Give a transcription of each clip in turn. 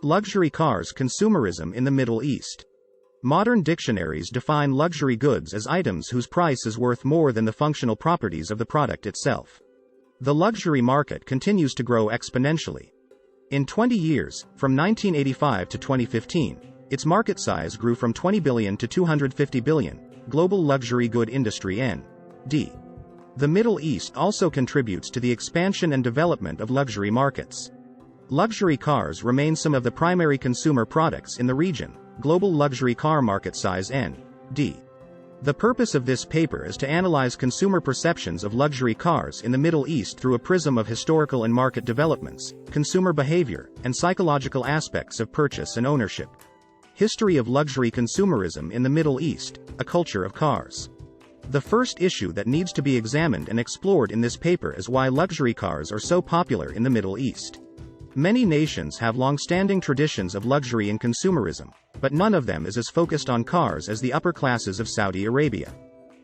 Luxury cars consumerism in the Middle East. Modern dictionaries define luxury goods as items whose price is worth more than the functional properties of the product itself. The luxury market continues to grow exponentially. In 20 years, from 1985 to 2015, its market size grew from 20 billion to 250 billion, global luxury good industry N.D. The Middle East also contributes to the expansion and development of luxury markets. Luxury cars remain some of the primary consumer products in the region, global luxury car market size N.D. The purpose of this paper is to analyze consumer perceptions of luxury cars in the Middle East through a prism of historical and market developments, consumer behavior, and psychological aspects of purchase and ownership. History of luxury consumerism in the Middle East, a culture of cars. The first issue that needs to be examined and explored in this paper is why luxury cars are so popular in the Middle East. Many nations have long-standing traditions of luxury and consumerism, but none of them is as focused on cars as the upper classes of Saudi Arabia,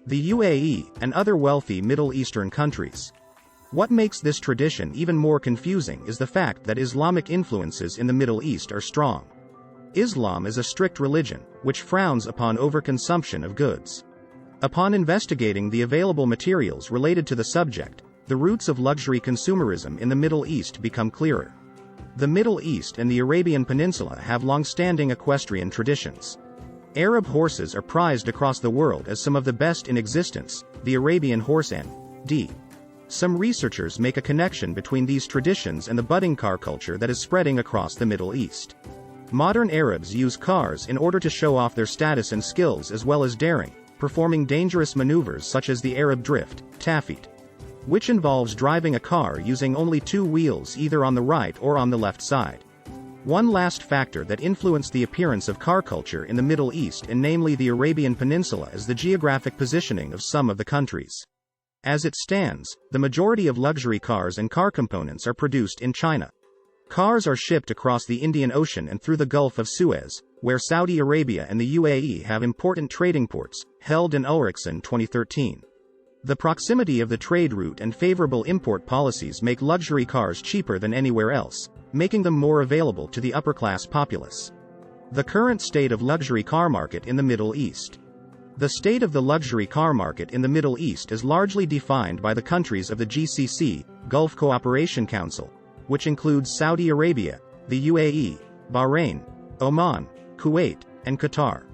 the UAE, and other wealthy Middle Eastern countries. What makes this tradition even more confusing is the fact that Islamic influences in the Middle East are strong. Islam is a strict religion, which frowns upon overconsumption of goods. Upon investigating the available materials related to the subject, the roots of luxury consumerism in the Middle East become clearer. The Middle East and the Arabian Peninsula have long-standing equestrian traditions. Arab horses are prized across the world as some of the best in existence, the Arabian horse N.D. Some researchers make a connection between these traditions and the budding car culture that is spreading across the Middle East. Modern Arabs use cars in order to show off their status and skills as well as daring, performing dangerous maneuvers such as the Arab drift, tafit, which involves driving a car using only two wheels either on the right or on the left side. One last factor that influenced the appearance of car culture in the Middle East and namely the Arabian Peninsula is the geographic positioning of some of the countries. As it stands, the majority of luxury cars and car components are produced in China. Cars are shipped across the Indian Ocean and through the Gulf of Suez, where Saudi Arabia and the UAE have important trading ports, Held and Ulrichsen 2013. The proximity of the trade route and favorable import policies make luxury cars cheaper than anywhere else, making them more available to the upper-class populace. The current state of luxury car market in the Middle East. The state of the luxury car market in the Middle East is largely defined by the countries of the GCC, Gulf Cooperation Council, which includes Saudi Arabia, the UAE, Bahrain, Oman, Kuwait, and Qatar.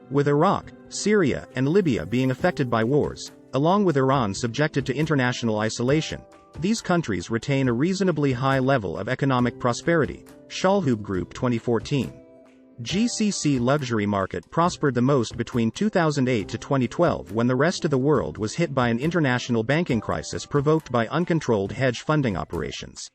With Iraq, Syria, and Libya being affected by wars, along with Iran subjected to international isolation, these countries retain a reasonably high level of economic prosperity. Schallhub Group 2014. GCC luxury market prospered the most between 2008 to 2012 when the rest of the world was hit by an international banking crisis provoked by uncontrolled hedge funding operations.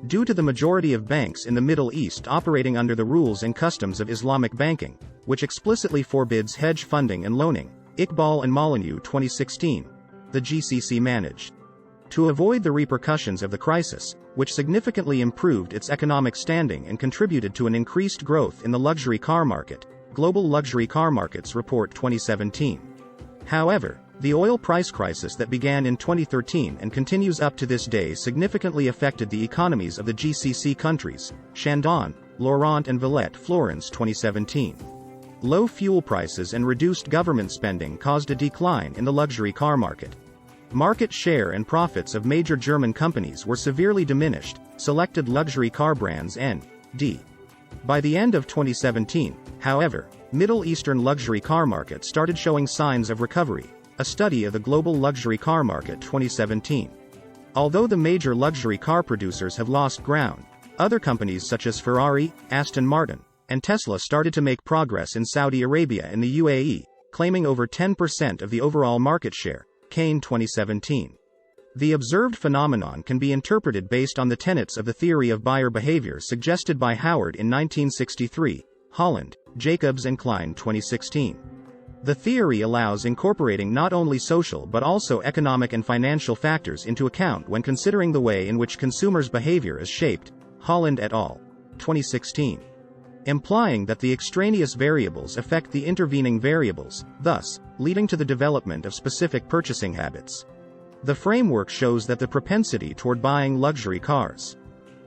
Due to the majority of banks in the Middle East operating under the rules and customs of Islamic banking, which explicitly forbids hedge funding and loaning, Iqbal and Molyneux 2016, the GCC managed to avoid the repercussions of the crisis, which significantly improved its economic standing and contributed to an increased growth in the luxury car market, Global Luxury Car Markets Report 2017. However, the oil price crisis that began in 2013 and continues up to this day significantly affected the economies of the GCC countries, Shandon, Laurent and Villette Florence 2017. Low fuel prices and reduced government spending caused a decline in the luxury car market. Market share and profits of major German companies were severely diminished, selected luxury car brands N.D. By the end of 2017, however, Middle Eastern luxury car market started showing signs of recovery, a study of the Global Luxury Car Market 2017. Although the major luxury car producers have lost ground, other companies such as Ferrari, Aston Martin, and Tesla started to make progress in Saudi Arabia and the UAE, claiming over 10% of the overall market share, Kane 2017. The observed phenomenon can be interpreted based on the tenets of the theory of buyer behavior suggested by Howard in 1963, Holland, Jacobs and Klein 2016. The theory allows incorporating not only social but also economic and financial factors into account when considering the way in which consumers' behavior is shaped, Holland et al. 2016. Implying that the extraneous variables affect the intervening variables, thus, leading to the development of specific purchasing habits. The framework shows that the propensity toward buying luxury cars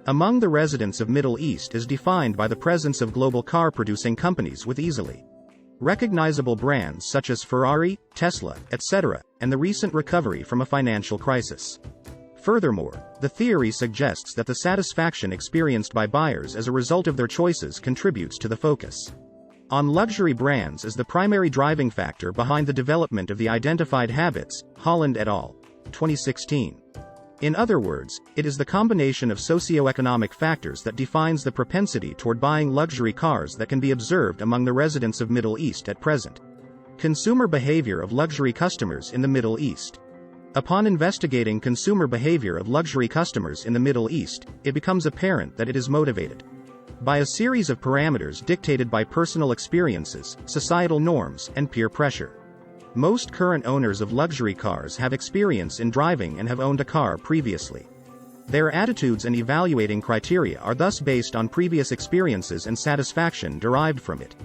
among the residents of Middle East is defined by the presence of global car-producing companies with easily recognizable brands such as Ferrari, Tesla, etc., and the recent recovery from a financial crisis. Furthermore, the theory suggests that the satisfaction experienced by buyers as a result of their choices contributes to the focus on luxury brands as the primary driving factor behind the development of the identified habits, Holland et al. 2016. In other words, it is the combination of socio-economic factors that defines the propensity toward buying luxury cars that can be observed among the residents of Middle East at present. Consumer behavior of luxury customers in the Middle East. Upon investigating consumer behavior of luxury customers in the Middle East, it becomes apparent that it is motivated by a series of parameters dictated by personal experiences, societal norms, and peer pressure. Most current owners of luxury cars have experience in driving and have owned a car previously. Their attitudes and evaluating criteria are thus based on previous experiences and satisfaction derived from it.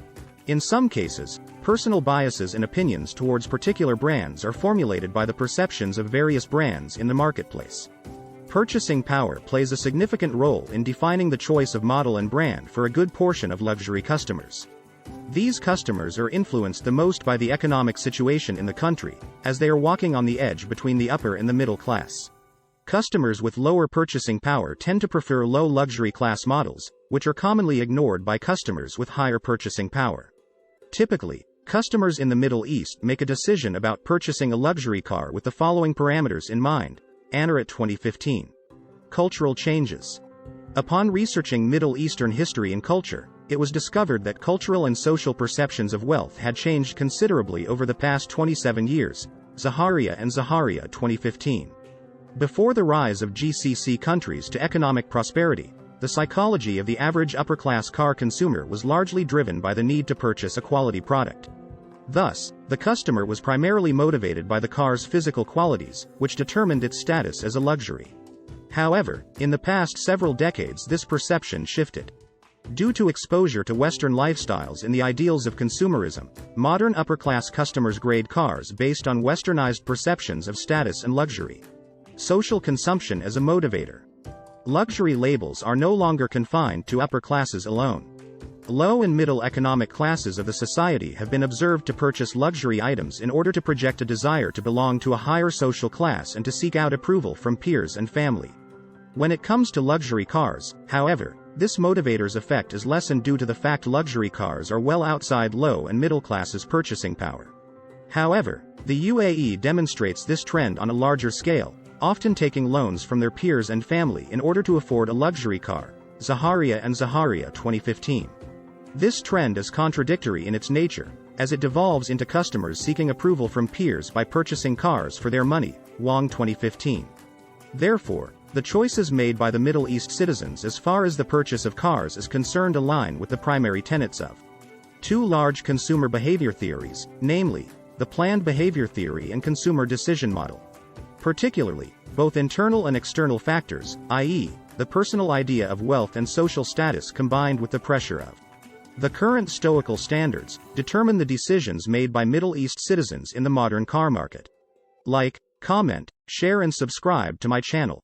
In some cases, personal biases and opinions towards particular brands are formulated by the perceptions of various brands in the marketplace. Purchasing power plays a significant role in defining the choice of model and brand for a good portion of luxury customers. These customers are influenced the most by the economic situation in the country, as they are walking on the edge between the upper and the middle class. Customers with lower purchasing power tend to prefer low luxury class models, which are commonly ignored by customers with higher purchasing power. Typically, customers in the Middle East make a decision about purchasing a luxury car with the following parameters in mind. Anarat 2015. Cultural changes. Upon researching Middle Eastern history and culture, it was discovered that cultural and social perceptions of wealth had changed considerably over the past 27 years. Zaharia and Zaharia 2015. Before the rise of GCC countries to economic prosperity, the psychology of the average upper-class car consumer was largely driven by the need to purchase a quality product. Thus, the customer was primarily motivated by the car's physical qualities, which determined its status as a luxury. However, in the past several decades this perception shifted. Due to exposure to Western lifestyles and the ideals of consumerism, modern upper-class customers grade cars based on westernized perceptions of status and luxury. Social consumption as a motivator. Luxury labels are no longer confined to upper classes alone. Low and middle economic classes of the society have been observed to purchase luxury items in order to project a desire to belong to a higher social class and to seek out approval from peers and family. When it comes to luxury cars, however, this motivator's effect is lessened due to the fact luxury cars are well outside low and middle classes' purchasing power. However, the UAE demonstrates this trend on a larger scale, often taking loans from their peers and family in order to afford a luxury car. Zaharia and Zaharia 2015. This trend is contradictory in its nature, as it devolves into customers seeking approval from peers by purchasing cars for their money. Wang 2015. Therefore, the choices made by the Middle East citizens as far as the purchase of cars is concerned align with the primary tenets of two large consumer behavior theories, namely, the planned behavior theory and consumer decision model. Particularly, both internal and external factors, i.e., the personal idea of wealth and social status combined with the pressure of the current stoical standards, determine the decisions made by Middle East citizens in the modern car market. Like, comment, share and subscribe to my channel.